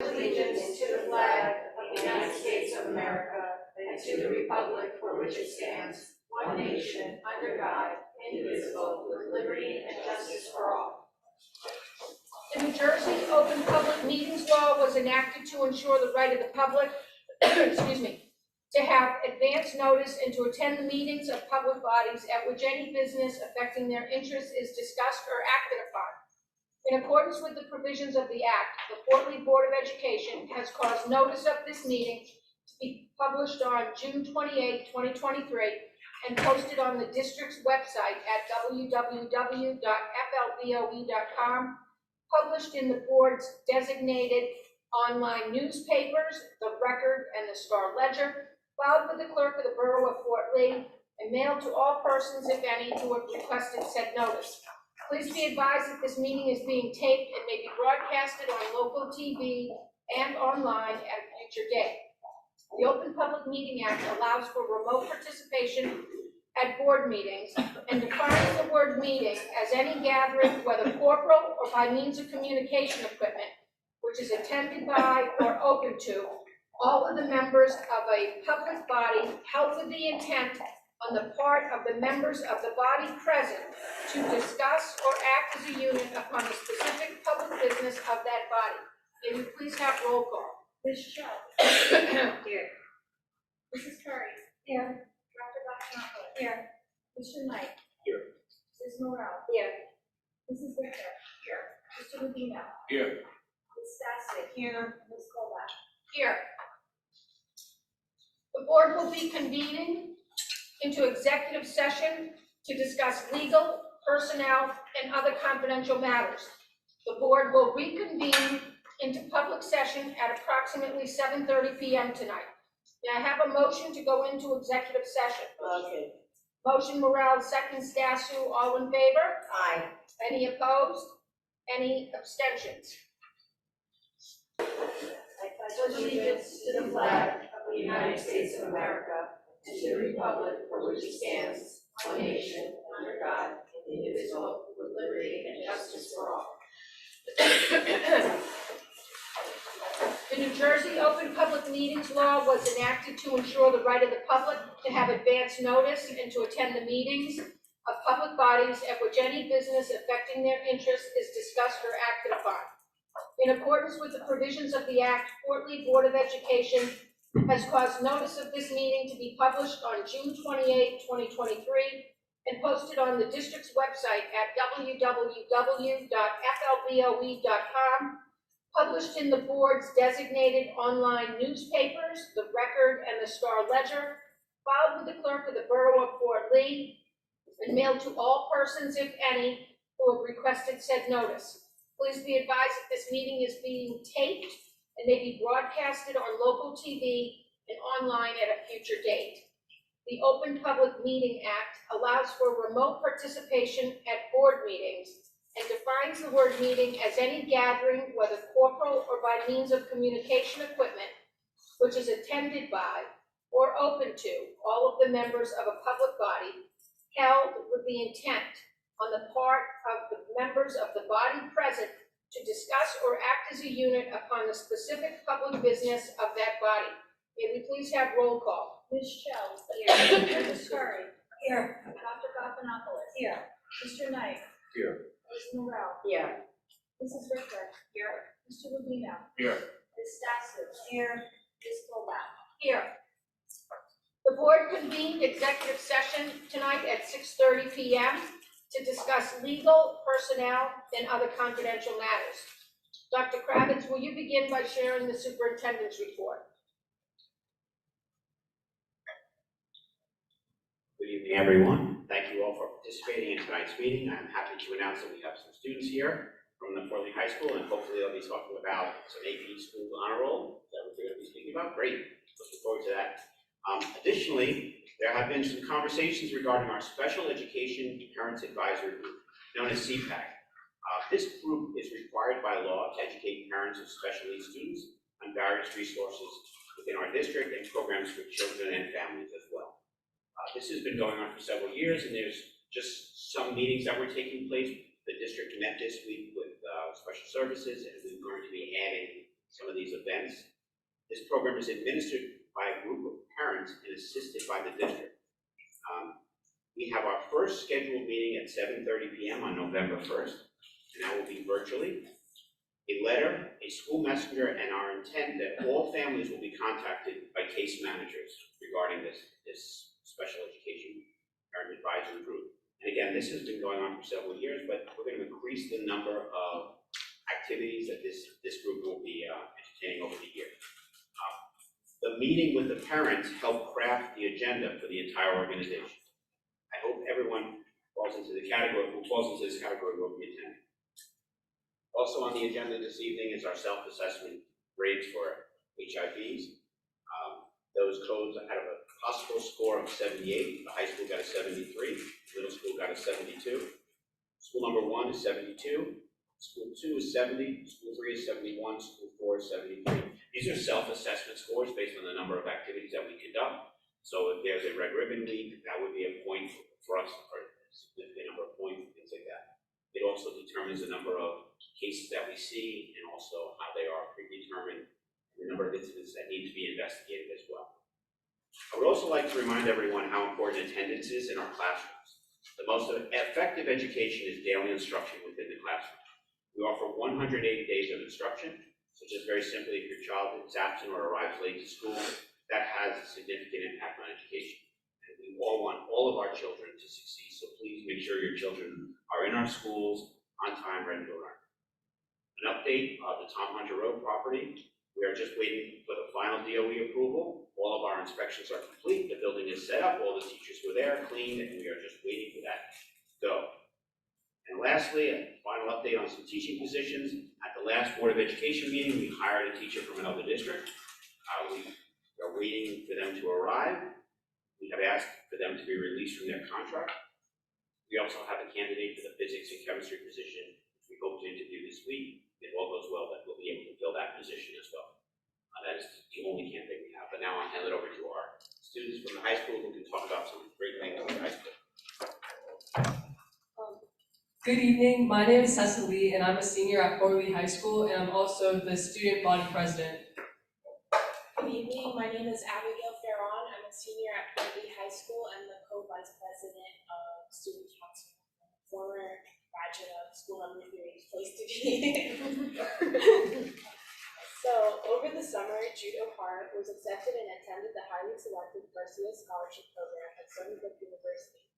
Allegiance to the flag of the United States of America and to the republic for which it stands, one nation, under God, indivisible, with liberty and justice for all. The New Jersey Open Public Meetings Law was enacted to ensure the right of the public, to have advance notice and to attend the meetings of public bodies at which any business affecting their interests is discussed or acted upon. In accordance with the provisions of the Act, the Fort Lee Board of Education has caused notice of this meeting to be published on June 28, 2023, and posted on the district's website at www.flboe.com, published in the board's designated online newspapers, the Record and the Star Ledger, filed with the clerk of the Borough of Fort Lee, and mailed to all persons, if any, who have requested said notice. Please be advised that this meeting is being taped and may be broadcasted on local TV and online at a future date. The Open Public Meeting Act allows for remote participation at board meetings and defines the word meeting as any gathering, whether corporal or by means of communication equipment, which is attended by or open to all of the members of a public body held with the intent on the part of the members of the body present to discuss or act as a unit upon the specific public business of that body. May we please have roll call? Ms. Shell. Here. Mrs. Curry. Here. Dr. Bachanopoulos. Here. Mr. Knight. Here. Mrs. Morel. Here. Mrs. Victor. Here. Mr. Rubino. Here. Ms. Stassic. Here. Ms. Colback. Here. The board will be convening into executive session to discuss legal, personnel, and other confidential matters. The board will reconvene into public session at approximately 7:30 p.m. tonight. May I have a motion to go into executive session? Okay. Motion Morel, second Stasu, all in favor? Aye. Any opposed? Any abstentions? I pledge allegiance to the flag of the United States of America and to the republic for which it stands, one nation, under God, indivisible, with liberty and justice for all. The New Jersey Open Public Meetings Law was enacted to ensure the right of the public to have advance notice and to attend the meetings of public bodies at which any business affecting their interests is discussed or acted upon. In accordance with the provisions of the Act, Fort Lee Board of Education has caused notice of this meeting to be published on June 28, 2023, and posted on the district's website at www.flboe.com, published in the board's designated online newspapers, the Record and the Star Ledger, filed with the clerk of the Borough of Fort Lee, and mailed to all persons, if any, who have requested said notice. Please be advised that this meeting is being taped and may be broadcasted on local TV and online at a future date. The Open Public Meeting Act allows for remote participation at board meetings and defines the word meeting as any gathering, whether corporal or by means of communication equipment, which is attended by or open to all of the members of a public body held with the intent on the part of the members of the body present to discuss or act as a unit upon the specific public business of that body. May we please have roll call? Ms. Shell. Here. Mrs. Curry. Here. Dr. Bachanopoulos. Here. Mr. Knight. Here. Ms. Morel. Here. Mrs. Victor. Here. Mr. Rubino. Here. Ms. Stassic. Here. Ms. Colback. Here. The board convened executive session tonight at 6:30 p.m. to discuss legal, personnel, and other confidential matters. Dr. Kravitz, will you begin by sharing the superintendent's report? Good evening, everyone. Thank you all for participating in tonight's meeting. I'm happy to announce that we have some students here from the Fort Lee High School, and hopefully they'll be talking about some AP School Honor Roll. Is that what they're going to be speaking about? Great. Looking forward to that. Additionally, there have been some conversations regarding our Special Education Parents Advisory Group, known as CPAC. This group is required by law to educate parents of special needs students on various resources within our district and programs for children and families as well. This has been going on for several years, and there's just some meetings that were taking place. The district met this week with special services, and we're going to be adding some of these events. This program is administered by a group of parents and assisted by the district. We have our first scheduled meeting at 7:30 p.m. on November 1st, and that will be virtually. A letter, a school messenger, and our intent that all families will be contacted by case managers regarding this special education parent advisory group. And again, this has been going on for several years, but we're going to increase the number of activities that this group will be entertaining over the year. The meeting with the parents helped craft the agenda for the entire organization. I hope everyone falls into this category will be attending. Also on the agenda this evening is our self-assessment grades for HIVs. Those codes out of a possible score of 78. The high school got a 73, middle school got a 72. School number 1 is 72, school 2 is 70, school 3 is 71, school 4 is 73. These are self-assessment scores based on the number of activities that we conduct. So if there's a Red Ribbon Week, that would be a point for us, or a significant number of points, things like that. It also determines the number of cases that we see and also how they are predetermined, and the number of incidents that need to be investigated as well. I would also like to remind everyone how important attendance is in our classrooms. The most effective education is daily instruction within the classroom. We offer 180 days of instruction, so just very simply, if your child is absent or arrives late to school, that has a significant impact on education. And we all want all of our children to succeed, so please make sure your children are in our schools on time, ready to learn. An update of the Tom Hunter Road property. We are just waiting for the final DOE approval. All of our inspections are complete. The building is set up. All the teachers were there, cleaned, and we are just waiting for that to go. And lastly, a final update on some teaching positions. At the last Board of Education meeting, we hired a teacher from another district. We are waiting for them to arrive. We have asked for them to be released from their contract. We also have a candidate for the physics and chemistry position, which we hope to interview this week. If all goes well, that we'll be able to fill that position as well. That is the only candidate we have. But now I'll hand it over to our students from the high school who can talk about some great things in the high school. Good evening, my name is Cecily and I'm a senior at FLBOE High School and I'm also the student body president. Good evening, my name is Abigail Ferron. I'm a senior at FLBOE High School and the co-vice president of student council. Former graduate of school number 3, place to be. So, over the summer, Jude O'Hara was accepted and attended the highly selected Garcia Scholarship Program at Stony Brook University.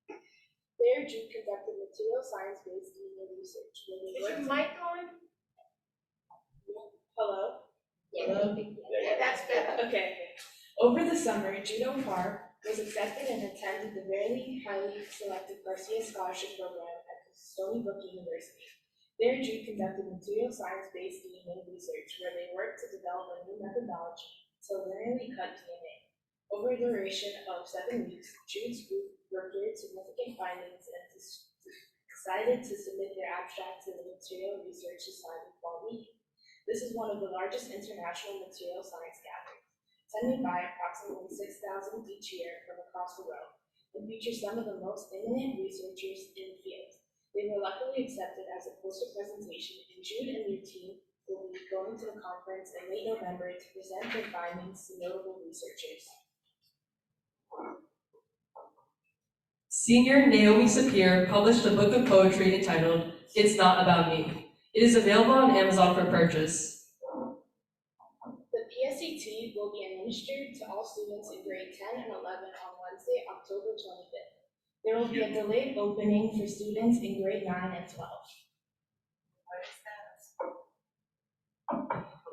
There, Jude conducted material science-based DNA research. Is your mic on? Hello? Yeah, that's better. Okay. Over the summer, Jude O'Hara was accepted and attended the very highly selected Garcia Scholarship Program at Stony Brook University. There, Jude conducted material science-based DNA research, where they worked to develop a new methodology to linearly cut DNA. Over a duration of 7 weeks, Jude's group reviewed significant findings and decided to submit their abstract to the Material Research Society Fall Meeting. This is one of the largest international material science gatherings, attended by approximately 6,000 each year from across the world, and features some of the most eminent researchers in the field. They were luckily accepted as a poster presentation, and Jude and their team will be going to the conference in late November to present their findings to notable researchers. Senior Naomi Sapir published a book of poetry entitled It's Not About Me. It is available on Amazon for purchase. The PSAT will be administered to all students in grade 10 and 11 on Wednesday, October 25th. There will be a delayed opening for students in grade 9 and 12.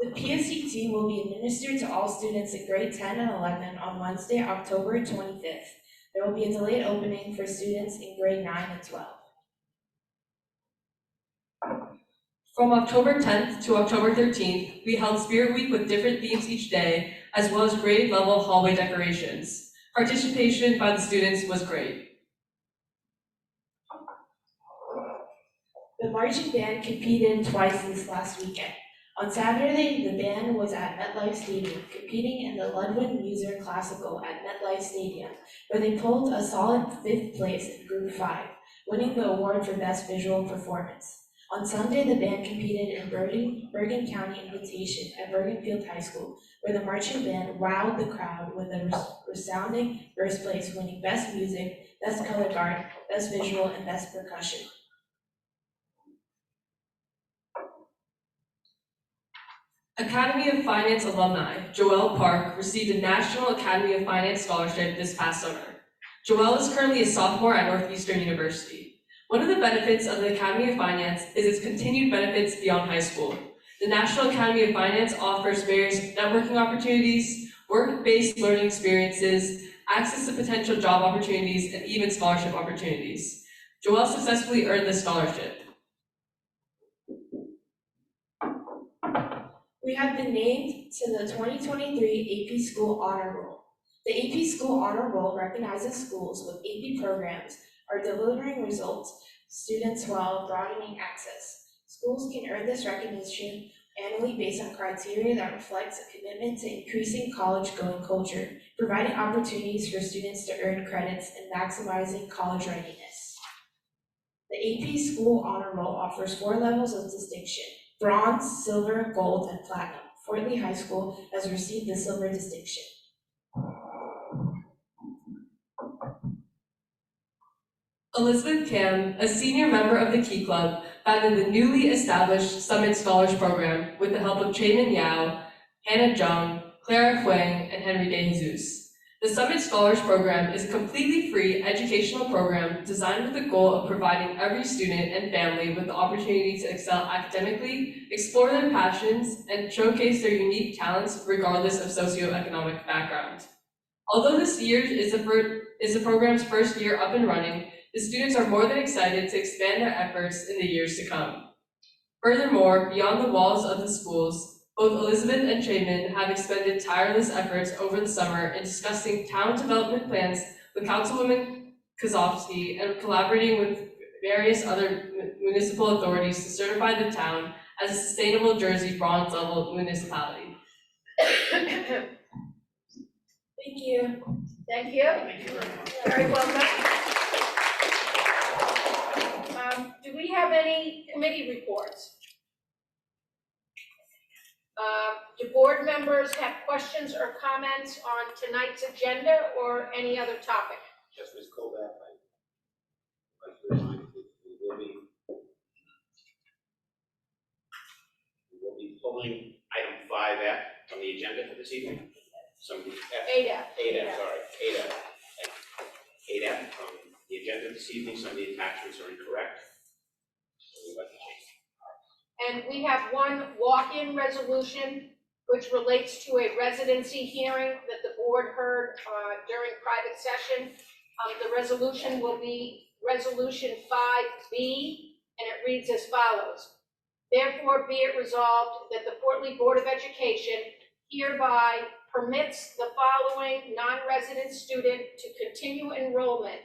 The PSAT will be administered to all students in grade 10 and 11 on Wednesday, October 25th. There will be a delayed opening for students in grade 9 and 12. From October 10th to October 13th, we held Spirit Week with different themes each day, as well as grade level hallway decorations. Participation by the students was great. The marching band competed twice this last weekend. On Saturday, the band was at MetLife Stadium, competing in the Ludwig Music Classical at MetLife Stadium, where they pulled a solid 5th place in Group 5, winning the award for Best Visual Performance. On Sunday, the band competed in Bergen County Invitation at Bergenfield High School, where the marching band wowed the crowd with a resounding first place, winning Best Music, Best Color Guard, Best Visual, and Best Percussion. Academy of Finance alumni Joelle Park received a National Academy of Finance scholarship this past summer. Joelle is currently a sophomore at Northeastern University. One of the benefits of the Academy of Finance is its continued benefits beyond high school. The National Academy of Finance offers various networking opportunities, work-based learning experiences, access to potential job opportunities, and even scholarship opportunities. Joelle successfully earned this scholarship. We have been named to the 2023 AP School Honor Roll. The AP School Honor Roll recognizes schools with AP programs are delivering results to students while broadening access. Schools can earn this recognition annually based on criteria that reflects a commitment to increasing college-going culture, providing opportunities for students to earn credits, and maximizing college readiness. The AP School Honor Roll offers 4 levels of distinction: bronze, silver, gold, and platinum. Fort Lee High School has received the silver distinction. Elizabeth Kim, a senior member of the Key Club, founded the newly established Summit Scholars Program with the help of Chaemin Yao, Hannah Jung, Clara Huang, and Henry De Jesus. The Summit Scholars Program is a completely free educational program designed with the goal of providing every student and family with the opportunity to excel academically, explore their passions, and showcase their unique talents regardless of socioeconomic background. Although this year is the program's first year up and running, the students are more than excited to expand their efforts in the years to come. Furthermore, beyond the walls of the schools, both Elizabeth and Chaemin have expended tireless efforts over the summer in discussing town development plans with Councilwoman Kozovsky and collaborating with various other municipal authorities to certify the town as a sustainable Jersey bronze level municipality. Thank you. Thank you. Thank you very much. Very well done. Do we have any committee reports? Do board members have questions or comments on tonight's agenda or any other topic? Just Ms. Colback, I'd like to remind you, we will be pulling item 5F from the agenda for this evening. Ada. 8F from the agenda this evening. Some of the attachments are incorrect. So we'd like to change. And we have one walk-in resolution which relates to a residency hearing that the board heard during private session. The resolution will be Resolution 5B, and it reads as follows. Therefore, be it resolved that the Fort Lee Board of Education hereby permits the following non-resident student to continue enrollment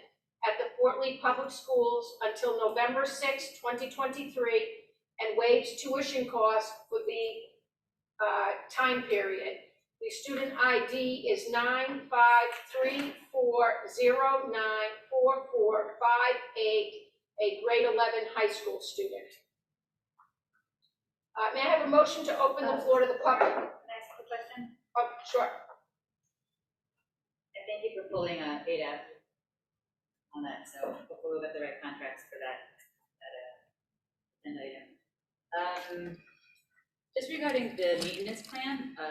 at the Fort Lee Public Schools until November 6, 2023, and waives tuition costs for the time period. The student ID is 95340944588, a grade 11 high school student. May I have a motion to open the floor to the public? Can I ask a question? Oh, sure. And thank you for pulling ADAP on that, so hopefully we'll get the right contracts for that item. Just regarding the maintenance plan, I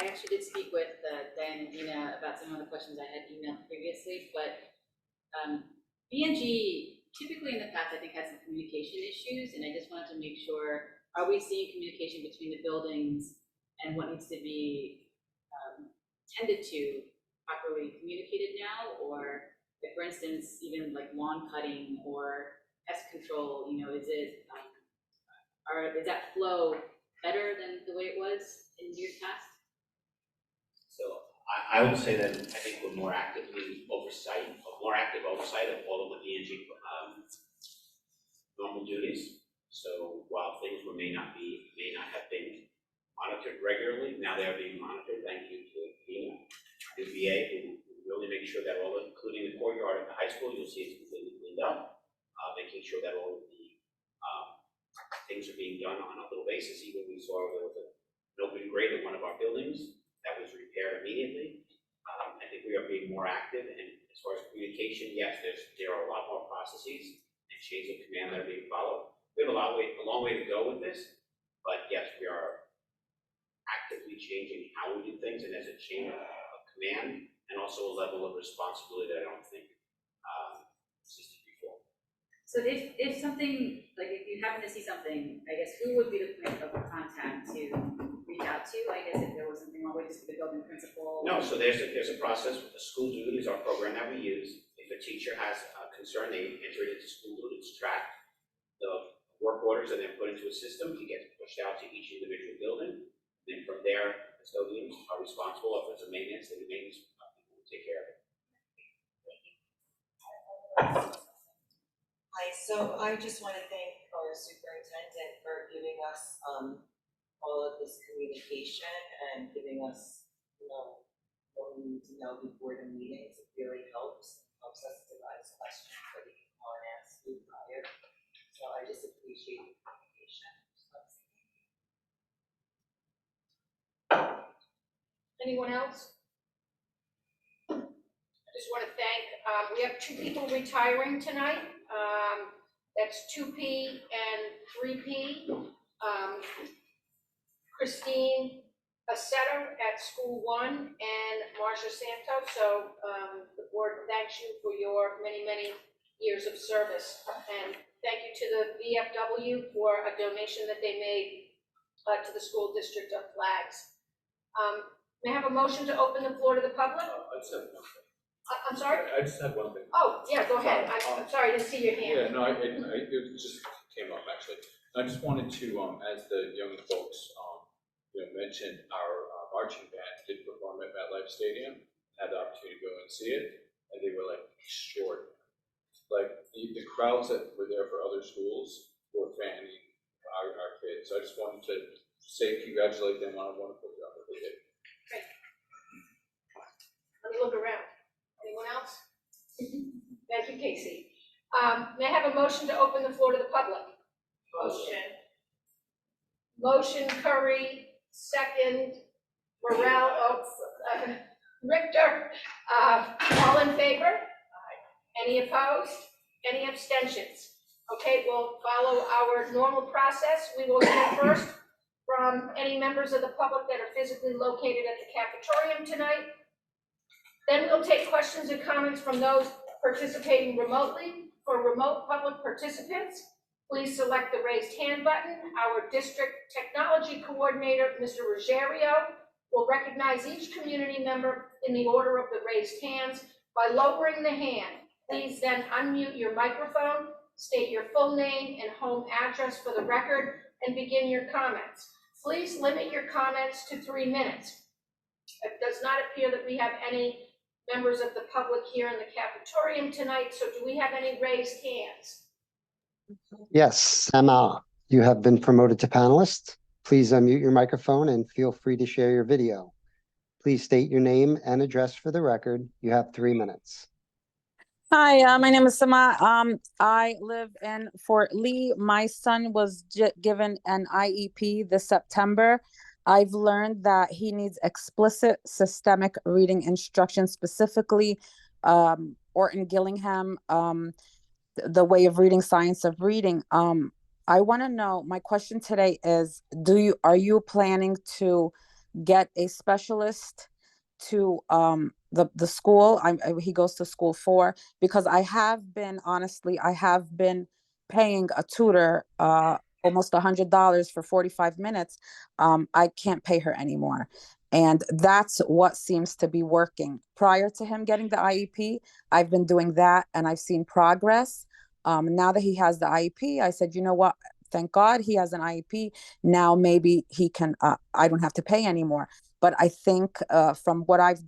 actually did speak with Diane and Dina about some of the questions I had emailed previously, but BNG typically in the past I think had some communication issues, and I just wanted to make sure, are we seeing communication between the buildings and what needs to be tended to properly communicated now? Or if, for instance, even like lawn cutting or pest control, you know, is it is that flow better than the way it was in years past? So I would say that I think we're more active oversight of all of the BNG normal duties. So while things may not have been monitored regularly, now they are being monitored. Thank you to Dina, the VA, who really make sure that all, including the courtyard at the high school, you'll see it's completely cleaned up, making sure that all of the things are being done on a little basis. Even we saw there was an open grate in one of our buildings that was repaired immediately. I think we are being more active, and as far as communication, yes, there are a lot more processes and chains of command that are being followed. We have a long way to go with this, but yes, we are actively changing how we do things, and there's a chain of command and also a level of responsibility that I don't think existed before. So if something, like if you happen to see something, I guess who would be the point of contact to reach out to? I guess if there was something wrong with just the building principal? No, so there's a process. The School Dude is our program that we use. If a teacher has a concern, they enter it into School Dude, it's tracked. The work orders are then put into a system to get pushed out to each individual building. Then from there, custodians are responsible. If it's a maintenance, then the maintenance people will take care of it. Hi, so I just want to thank our superintendent for giving us all of this communication and giving us, what we need to know before the meetings. It really helps us devise questions that we can call and ask you prior. So I just appreciate the communication. Anyone else? I just want to thank, we have 2 people retiring tonight. That's 2P and 3P. Christine Assetter at School 1 and Marcia Santos. So the board thanks you for your many, many years of service. And thank you to the VFW for a donation that they made to the school district of flags. May I have a motion to open the floor to the public? I just have one thing. I'm sorry? I just had one thing. Oh, yeah, go ahead. I'm sorry, I didn't see your hand. Yeah, no, it just came up actually. I just wanted to, as the young folks, mentioned, our marching band did perform at MetLife Stadium. Had the opportunity to go and see it, and they were like extraordinary. Like the crowds that were there for other schools were fanning our kids. So I just wanted to say congratulate them on a wonderful job that they did. Great. Let me look around. Anyone else? Thank you, Casey. May I have a motion to open the floor to the public? Motion Curry, second Morel, Richter. All in favor? Any opposed? Any abstentions? Okay, we'll follow our normal process. We will hear first from any members of the public that are physically located at the cafetorium tonight. Then we'll take questions and comments from those participating remotely. For remote public participants, please select the raised hand button. Our district technology coordinator, Mr. Ruggiero, will recognize each community member in the order of the raised hands by lowering the hand. Please then unmute your microphone, state your full name and home address for the record, and begin your comments. Please limit your comments to 3 minutes. It does not appear that we have any members of the public here in the cafetorium tonight, so do we have any raised hands? Yes, Emma, you have been promoted to panelist. Please unmute your microphone and feel free to share your video. Please state your name and address for the record. You have 3 minutes. Hi, my name is Sama. I live in Fort Lee. My son was given an IEP this September. I've learned that he needs explicit systemic reading instruction, specifically Orton Gillingham, the way of reading, science of reading. I want to know, my question today is, are you planning to get a specialist to the school he goes to school for? Because I have been paying a tutor almost $100 for 45 minutes. I can't pay her anymore. And that's what seems to be working. Prior to him getting the IEP, I've been doing that and I've seen progress. Now that he has the IEP, I said, you know what? Thank God he has an IEP. Now maybe he can, I don't have to pay anymore. But I think from what I've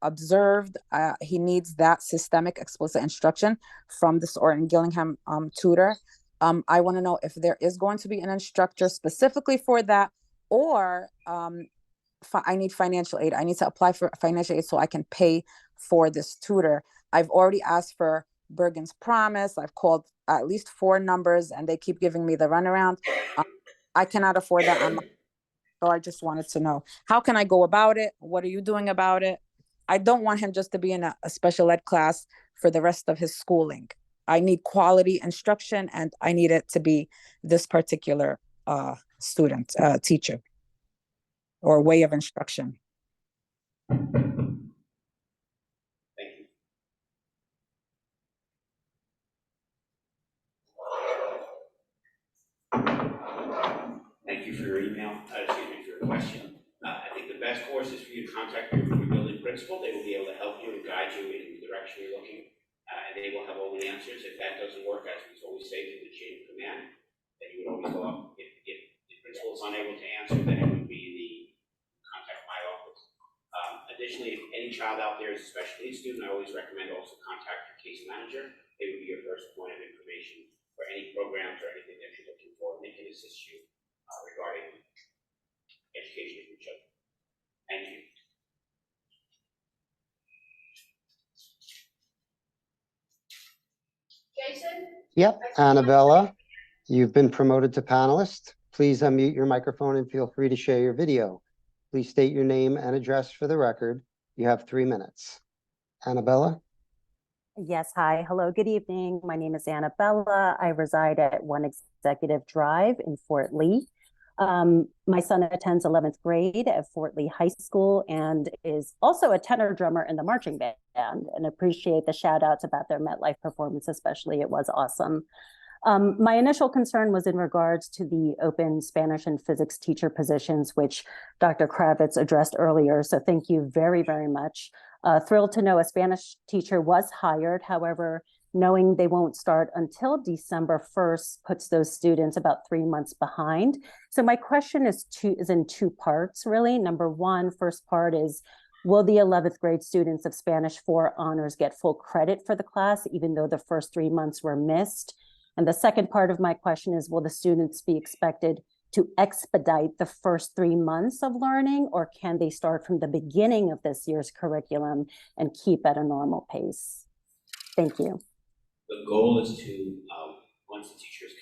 observed, he needs that systemic explicit instruction from this Orton Gillingham tutor. I want to know if there is going to be an instructor specifically for that, or I need financial aid. I need to apply for financial aid so I can pay for this tutor. I've already asked for Bergen's Promise. I've called at least 4 numbers and they keep giving me the runaround. I cannot afford that on my, so I just wanted to know, how can I go about it? What are you doing about it? I don't want him just to be in a special ed class for the rest of his schooling. I need quality instruction and I need it to be this particular teacher or way of instruction. Thank you. Thank you for your email, excuse me, for your question. I think the best course is for you to contact your building principal. They will be able to help you and guide you in the direction you're looking, and they will have all the answers. If that doesn't work, as we always say, through the chain of command, then you would always go up. If the principal is unable to answer, then it would be the contact my office. Additionally, if any child out there is a special needs student, I always recommend also contact your case manager. They would be your first point of information for any programs or anything that you're looking for, and they can assist you regarding education of your children. Thank you. Jason? Yep, Annabella, you've been promoted to panelist. Please unmute your microphone and feel free to share your video. Please state your name and address for the record. You have 3 minutes. Annabella? Yes, hi. Hello, good evening. My name is Annabella. I reside at 1 Executive Drive in Fort Lee. My son attends 11th grade at Fort Lee High School and is also a tenor drummer in the marching band, and appreciate the shout outs about their MetLife performance, especially. It was awesome. My initial concern was in regards to the open Spanish and physics teacher positions, which Dr. Kravitz addressed earlier. So thank you very, very much. Thrilled to know a Spanish teacher was hired. However, knowing they won't start until December 1st puts those students about 3 months behind. So my question is in 2 parts, really. Number one, first part is, will the 11th grade students of Spanish 4 honors get full credit for the class, even though the first 3 months were missed? And the second part of my question is, will the students be expected to expedite the first 3 months of learning, or can they start from the beginning of this year's curriculum and keep at a normal pace? Thank you. The goal is to, once the teacher is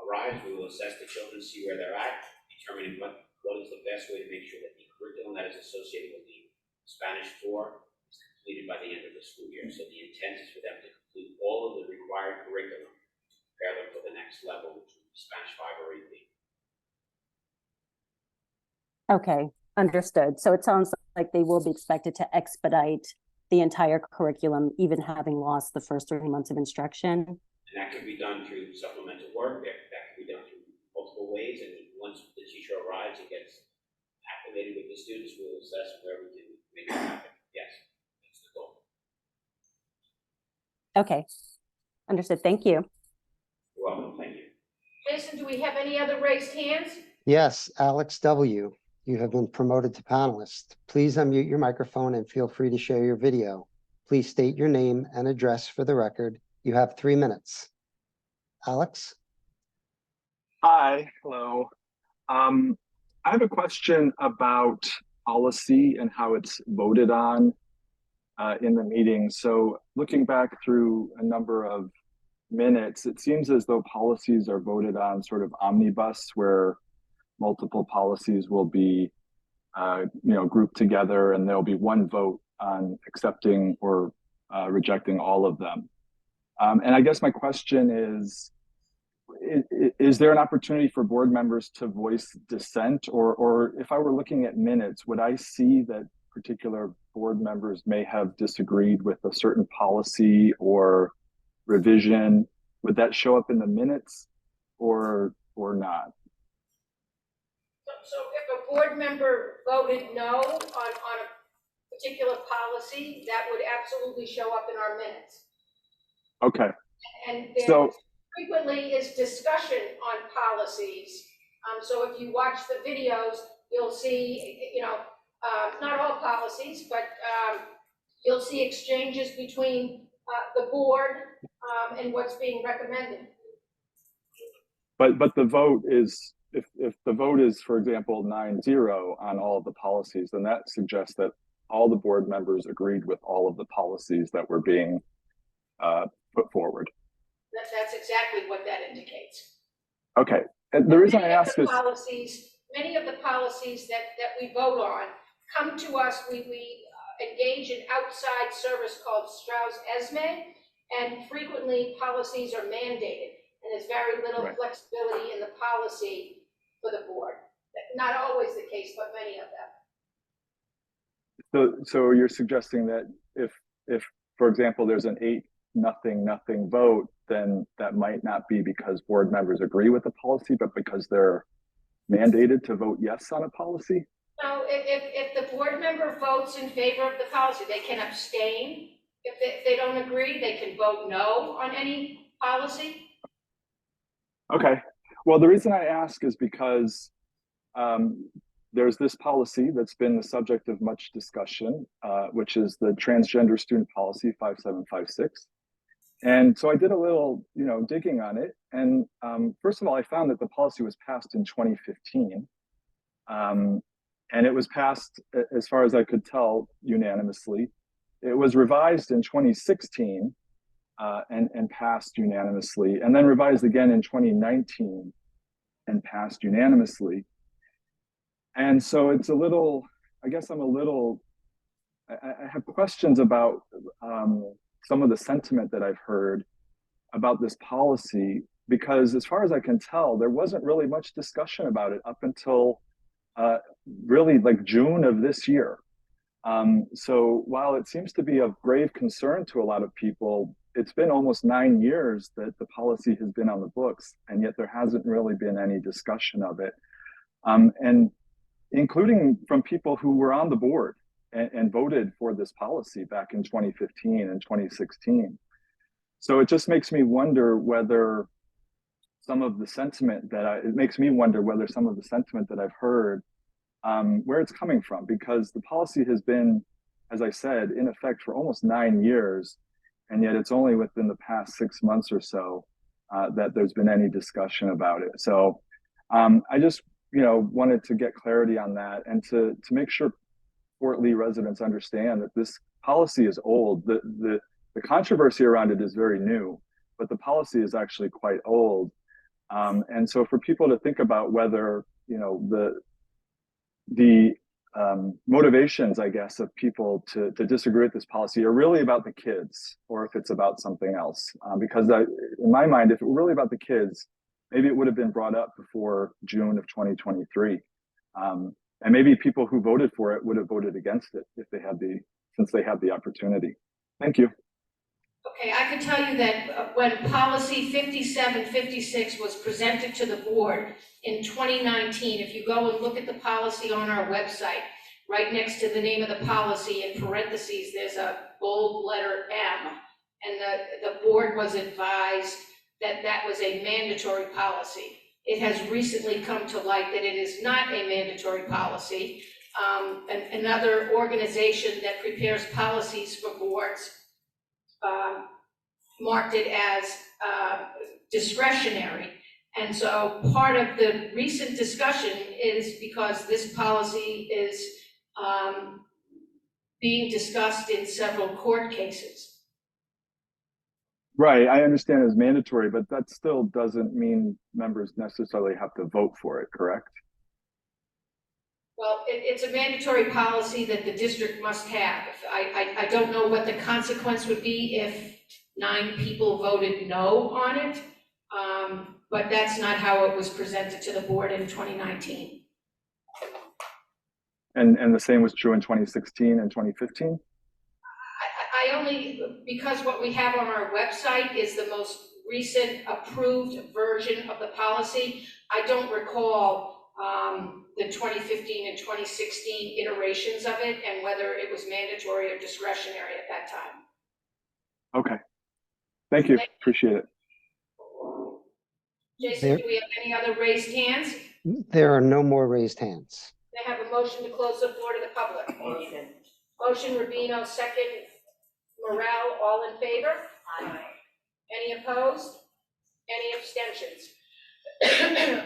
arrives, we will assess the children, see where they're at, determining what is the best way to make sure that the curriculum that is associated with the Spanish 4 is completed by the end of the school year. So the intent is for them to complete all of the required curriculum to prepare them for the next level, which would be Spanish 5 or 8B. Okay, understood. So it sounds like they will be expected to expedite the entire curriculum, even having lost the first 3 months of instruction. And that can be done through supplemental work. That can be done through multiple ways. And once the teacher arrives and gets acclimated with the students, we'll assess where we can make it happen. Yes, that's the goal. Okay, understood. Thank you. You're welcome. Thank you. Jason, do we have any other raised hands? Yes, Alex W. You have been promoted to panelist. Please unmute your microphone and feel free to share your video. Please state your name and address for the record. You have 3 minutes. Alex? Hi, hello. I have a question about policy and how it's voted on in the meeting. So looking back through a number of minutes, it seems as though policies are voted on sort of omnibus, where multiple policies will be grouped together, and there'll be one vote on accepting or rejecting all of them. And I guess my question is there an opportunity for board members to voice dissent? Or if I were looking at minutes, would I see that particular board members may have disagreed with a certain policy or revision? Would that show up in the minutes or not? So if a board member voted no on a particular policy, that would absolutely show up in our minutes. Okay. And there So frequently is discussion on policies. So if you watch the videos, you'll see, not all policies, but you'll see exchanges between the board and what's being recommended. But the vote is, if the vote is, for example, 9-0 on all of the policies, then that suggests that all the board members agreed with all of the policies that were being put forward. That's exactly what that indicates. Okay, and the reason I Many of ask the is, many of the policies that we vote on come to us, we engage in outside service called Strauss-Esme, and frequently policies are mandated, and there's very little Right. flexibility in the policy for the board. Not always the case, but many of them. so you're suggesting that if, for example, there's an 8-0 vote, then that might not be because board members agree with the policy, but because they're mandated to vote yes on a policy? No, if the board member votes in favor of the policy, they can abstain. If they don't agree, they can vote no on any policy. Okay, well, the reason I ask is because there's this policy that's been the subject of much discussion, which is the transgender student policy 5756. And so I did a little, digging on it. And first of all, I found that the policy was passed in 2015. And it was passed, as far as I could tell, unanimously. It was revised in 2016 and passed unanimously, and then revised again in 2019 and passed unanimously. And so it's a little, I guess I'm a little, I have questions about some of the sentiment that I've heard about this policy, because as far as I can tell, there wasn't really much discussion about it up until really like June of this year. So while it seems to be of grave concern to a lot of people, it's been almost 9 years that the policy has been on the books, and yet there hasn't really been any discussion of it. And including from people who were on the board and voted for this policy back in 2015 and 2016. So it just makes me wonder whether some of the sentiment that it makes me wonder whether some of the sentiment that I've heard, where it's coming from, because the policy has been, as I said, in effect for almost 9 years, and yet it's only within the past 6 months or so that there's been any discussion about it. So I just, wanted to get clarity on that, and to make sure Fort Lee residents understand that this policy is old. The controversy around it is very new, but the policy is actually quite old. And so for people to think about whether, the motivations, I guess, of people to disagree with this policy are really about the kids, or if it's about something else. Because in my mind, if it were really about the kids, maybe it would have been brought up before June of 2023. And maybe people who voted for it would have voted against it since they had the opportunity. Thank you. Okay, I can tell you that when policy 5756 was presented to the board in 2019, if you go and look at the policy on our website, right next to the name of the policy, in parentheses, there's a bold letter M, and the board was advised that that was a mandatory policy. It has recently come to light that it is not a mandatory policy. Another organization that prepares policies for boards marked it as discretionary. And so part of the recent discussion is because this policy is being discussed in several court cases. Right, I understand it's mandatory, but that still doesn't mean members necessarily have to vote for it, correct? Well, it's a mandatory policy that the district must have. I don't know what the consequence would be if 9 people voted no on it, but that's not how it was presented to the board in 2019. And the same was true in 2016 and 2015? I only, because what we have on our website is the most recent approved version of the policy, I don't recall the 2015 and 2016 iterations of it and whether it was mandatory or discretionary at that time. Okay, thank you, appreciate it. Jason, do we have any other raised hands? There are no more raised hands. May I have a motion to close the floor to the public? Motion. Motion Rubino, second Morel, all in favor? Aye. Any opposed? Any abstentions?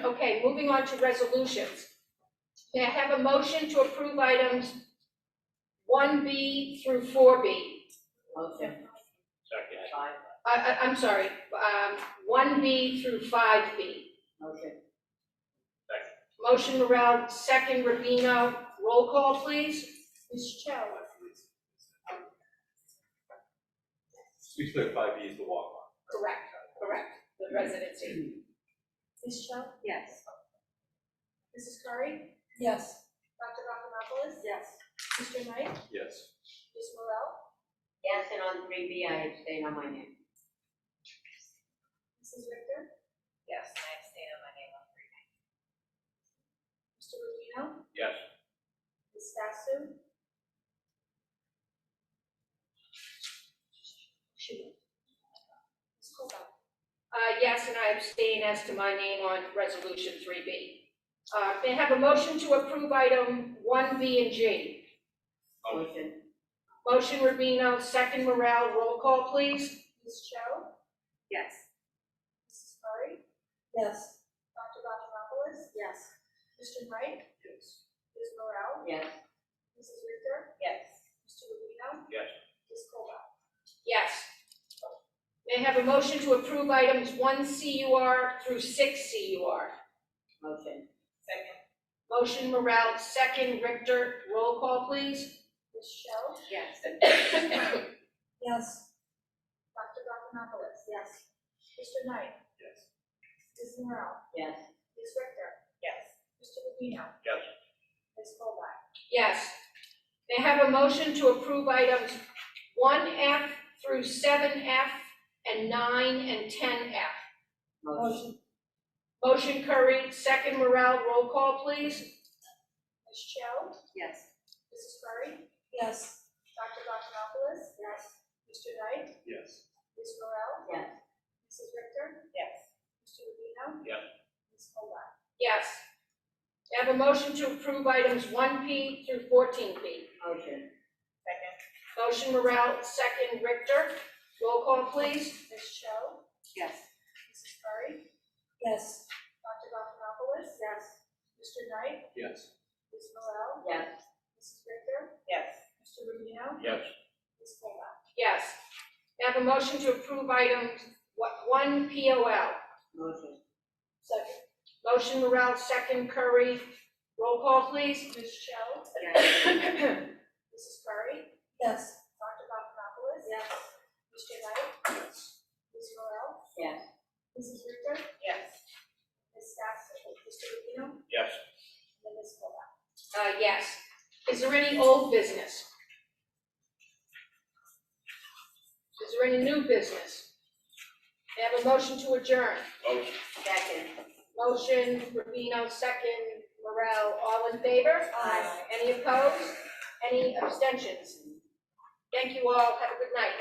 Okay, moving on to resolutions. May I have a motion to approve items 1B through 4B? Motion. Second. I'm sorry, 1B through 5B. Motion. Motion Morel, second Rubino, roll call, please. Ms. Cho. To be clear, 5E is the walk-on. Correct, the residency. Ms. Cho. Yes. Mrs. Curry. Yes. Dr. Raffinopoulos. Yes. Mr. Knight. Yes. Ms. Morel. Yes, and on 3B, I abstain on my name. Mrs. Richter. Yes, I abstain on my name on 3B. Mr. Rubino. Yes. Ms. Sasso. Ms. Colville. Yes, and I abstain as to my name on resolution 3B. May I have a motion to approve item 1B and G? Motion. Motion Rubino, second Morel, roll call, please. Ms. Cho. Yes. Mrs. Curry. Yes. Dr. Raffinopoulos. Yes. Mr. Knight. Yes. Ms. Morel. Yes. Mrs. Richter. Yes. Mr. Rubino. Yes. Ms. Colville. Yes. May I have a motion to approve items 1 CUR through 6 CUR? Motion. Second. Motion Morel, second Richter, roll call, please. Ms. Cho. Yes. Yes. Dr. Raffinopoulos. Yes. Mr. Knight. Yes. Ms. Morel. Yes. Ms. Richter. Yes. Mr. Rubino. Yes. Ms. Colville. Yes. May I have a motion to approve items 1F through 7F and 9 and 10F? Motion. Motion Curry, second Morel, roll call, please. Ms. Cho. Yes. Mrs. Curry. Yes. Dr. Raffinopoulos. Yes. Mr. Knight. Yes. Ms. Morel. Yes. Mrs. Richter. Yes. Mr. Rubino. Yes. Ms. Colville. Yes. May I have a motion to approve items 1P through 14P? Motion. Second. Motion Morel, second Richter, roll call, please. Ms. Cho. Yes. Mrs. Curry. Yes. Dr. Raffinopoulos. Yes. Mr. Knight. Yes. Ms. Morel. Yes. Mrs. Richter. Yes. Mr. Rubino. Yes. Ms. Colville. Yes. May I have a motion to approve items 1 POL? Motion. Second. Motion Morel, second Curry, roll call, please. Ms. Cho. Yes. Mrs. Curry. Yes. Dr. Raffinopoulos. Yes. Mr. Knight. Yes. Ms. Morel. Yes. Mrs. Richter. Yes. Ms. Sasso. Mr. Rubino. Yes. And Ms. Colville. Yes. Is there any old business? Is there any new business? May I have a motion to adjourn? Motion. Second. Motion, Rubino, second, Morel, all in favor? Aye. Any opposed? Any abstentions? Thank you all, have a good night.